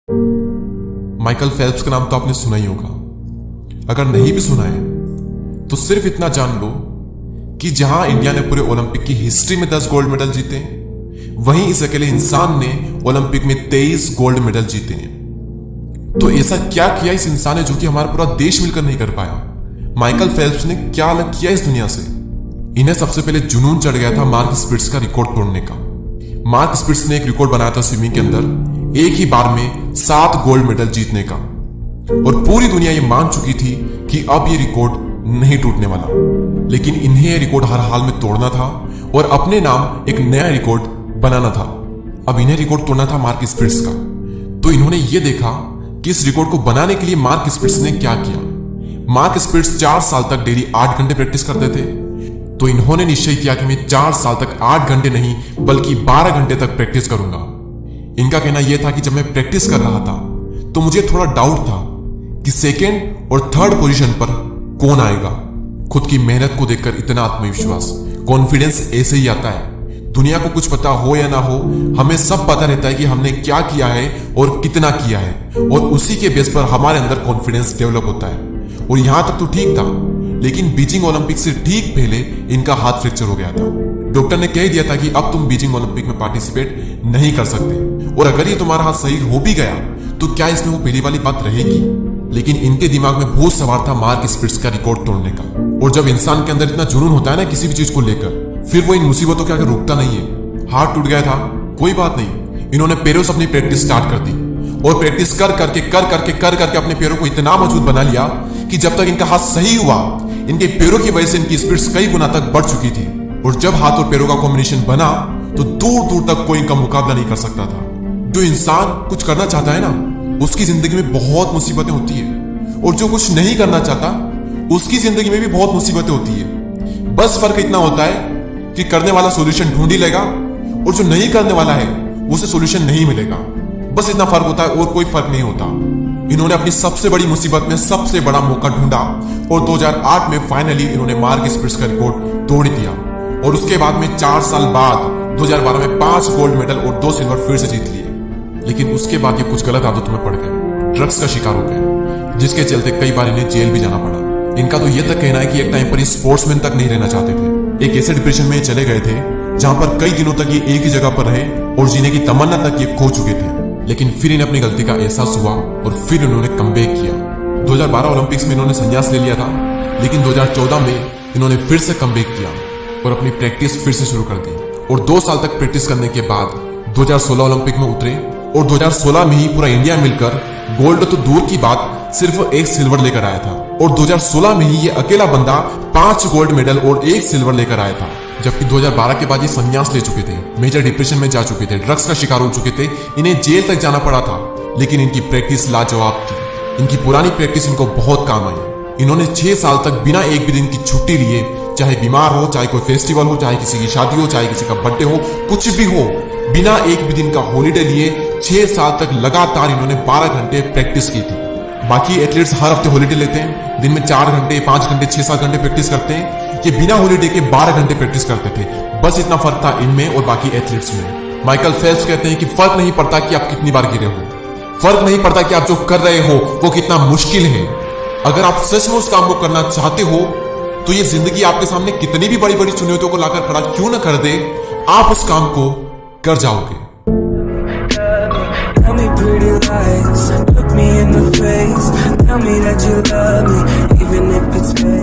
Michael Phelps का नाम तो आपने सुना ही होगा। अगर नहीं भी सुना है तो सिर्फ इतना जान लो कि जहां इंडिया ने पूरे ओलंपिक की हिस्ट्री में 10 गोल्ड मेडल जीते हैं, वहीं इस अकेले इंसान ने ओलंपिक में 23 गोल्ड मेडल जीते हैं। तो ऐसा क्या किया इस इंसान ने जो कि हमारा पूरा देश मिलकर नहीं कर पाया? माइकल फेल्प्स ने क्या अलग किया इस दुनिया से? इन्हें सबसे पहले जुनून चढ़ गया था मार्क स्पिट्स का रिकॉर्ड तोड़ने का। मार्क स्पिट्स ने एक रिकॉर्ड बनाया था स्विमिंग के अंदर, एक ही बार में 7 गोल्ड मेडल जीतने का, और पूरी दुनिया ये मान चुकी थी कि अब ये रिकॉर्ड नहीं टूटने वाला। लेकिन इन्हें ये रिकॉर्ड हर हाल में तोड़ना था और अपने नाम एक नया रिकॉर्ड बनाना था। अब इन्हें रिकॉर्ड तोड़ना था मार्क स्पिट्स का। तो इन्होंने ये देखा कि इस रिकॉर्ड को बनाने के लिए मार्क स्पिट्स ने क्या किया। मार्क स्पिट्स 4 साल तक डेली 8 घंटे प्रैक्टिस करते थे। तो इन्होंने निश्चय किया कि मैं 4 साल तक 8 घंटे नहीं बल्कि 12 घंटे तक प्रैक्टिस करूंगा। इनका कहना यह था कि जब मैं प्रैक्टिस कर रहा था तो मुझे थोड़ा डाउट था कि सेकेंड और थर्ड पोजीशन पर कौन आएगा। खुद की मेहनत को देखकर इतना आत्मविश्वास, कॉन्फिडेंस ऐसे ही आता है। दुनिया को कुछ पता हो या ना हो, हमें सब पता रहता है कि हमने क्या किया है और कितना किया है, और उसी के बेस पर हमारे अंदर कॉन्फिडेंस डेवलप होता है। और यहां तक तो ठीक था, लेकिन बीजिंग ओलंपिक से ठीक पहले इनका हाथ फ्रैक्चर हो गया था। डॉक्टर ने कह दिया था कि अब तुम बीजिंग ओलंपिक में पार्टिसिपेट नहीं कर सकते, और अगर ये तुम्हारा हाथ सही हो भी गया तो क्या इसमें वो पहली वाली बात रहेगी? लेकिन इनके दिमाग में भूत सवार था मार्क स्पिट्स का रिकॉर्ड तोड़ने का। और जब इंसान के अंदर इतना जुनून होता है ना किसी भी चीज को लेकर, फिर वो इन मुसीबतों के आगे रुकता नहीं है। हाथ टूट गया था, कोई बात नहीं, इन्होंने पैरों से अपनी प्रैक्टिस स्टार्ट कर दी, और प्रैक्टिस कर करके अपने पैरों को इतना मजबूत बना लिया कि जब तक इनका हाथ सही हुआ, इनके पैरों की वजह से इनकी स्पीड्स कई गुना तक बढ़ चुकी थी। और जब हाथ और पैरों का कॉम्बिनेशन बना तो दूर दूर तक कोई इनका मुकाबला नहीं कर सकता था। जो इंसान कुछ करना चाहता है ना, उसकी जिंदगी में बहुत मुसीबतें होती है, और जो कुछ नहीं करना चाहता उसकी जिंदगी में भी बहुत मुसीबतें होती है। बस फर्क इतना होता है कि करने वाला सॉल्यूशन ढूंढ ही लेगा, और जो नहीं करने वाला है उसे सॉल्यूशन नहीं मिलेगा। बस इतना फर्क होता है और कोई फर्क नहीं होता। इन्होंने अपनी सबसे बड़ी मुसीबत में सबसे बड़ा मौका ढूंढा, और 2008 में फाइनली इन्होंने मार्क स्पिट्स का रिकॉर्ड तोड़ दिया। और उसके बाद में 4 साल बाद 2012 में 5 गोल्ड मेडल और 2 सिल्वर फिर से जीत लिए। लेकिन उसके बाद ये कुछ गलत आदतों में पड़ गए, ड्रग्स का शिकार हो गए, जिसके चलते कई बार इन्हें जेल भी जाना पड़ा। इनका तो यह तक कहना है कि एक टाइम पर ये स्पोर्ट्समैन तक नहीं रहना चाहते थे। एक ऐसे डिप्रेशन में चले गए थे जहां पर कई दिनों तक ये एक ही जगह पर रहे और जीने की तमन्ना तक ये खो चुके थे। लेकिन फिर इन्हें अपनी गलती का एहसास हुआ और फिर इन्होंने कमबैक किया। 2012 ओलंपिक्स में इन्होंने संन्यास ले लिया था, लेकिन 2014 में इन्होंने फिर से कमबैक किया और अपनी प्रैक्टिस फिर से शुरू कर दी। और 2 साल तक प्रैक्टिस करने के बाद 2016 ओलंपिक में उतरे, और 2016 में ही पूरा इंडिया मिलकर गोल्ड तो दूर की बात सिर्फ 1 सिल्वर लेकर आया था। और 2016 में ही ये अकेला बंदा 5 गोल्ड मेडल और 1 सिल्वर लेकर आया था। जबकि 2012 के बाद ये संन्यास ले चुके थे, मेजर डिप्रेशन में जा चुके थे, ड्रग्स का शिकार हो चुके थे, इन्हें जेल तक जाना पड़ा था। लेकिन इनकी प्रैक्टिस लाजवाब थी। इनकी पुरानी प्रैक्टिस इनको बहुत काम आई। इन्होंने 6 साल तक बिना एक भी दिन की छुट्टी लिए, चाहे बीमार हो, चाहे कोई फेस्टिवल हो, चाहे किसी की शादी हो, चाहे किसी का बर्थडे हो, कुछ भी हो, बिना एक भी दिन का हॉलीडे लिए 6 साल तक लगातार इन्होंने 12 घंटे प्रैक्टिस की थी। बाकी एथलीट्स हर हफ्ते हॉलीडे लेते हैं, दिन में 4 घंटे, 5 घंटे, 6-7 घंटे प्रैक्टिस करते हैं। ये बिना हॉलीडे के 12 घंटे प्रैक्टिस करते थे। बस इतना फर्क था इनमें और बाकी एथलीट्स में। माइकल फेल्प्स कहते हैं कि फर्क नहीं पड़ता कि आप कितनी बार गिरे हो, फर्क नहीं पड़ता कि आप जो कर रहे हो वो कितना मुश्किल है। अगर आप सच में उस काम को करना चाहते हो तो ये जिंदगी आपके सामने कितनी भी बड़ी बड़ी चुनौतियों को लाकर खड़ा क्यों ना कर दे, आप उस काम को कर जाओगे। Tell me pretty lies, look me in the face, tell me that you love me, even if it's fake.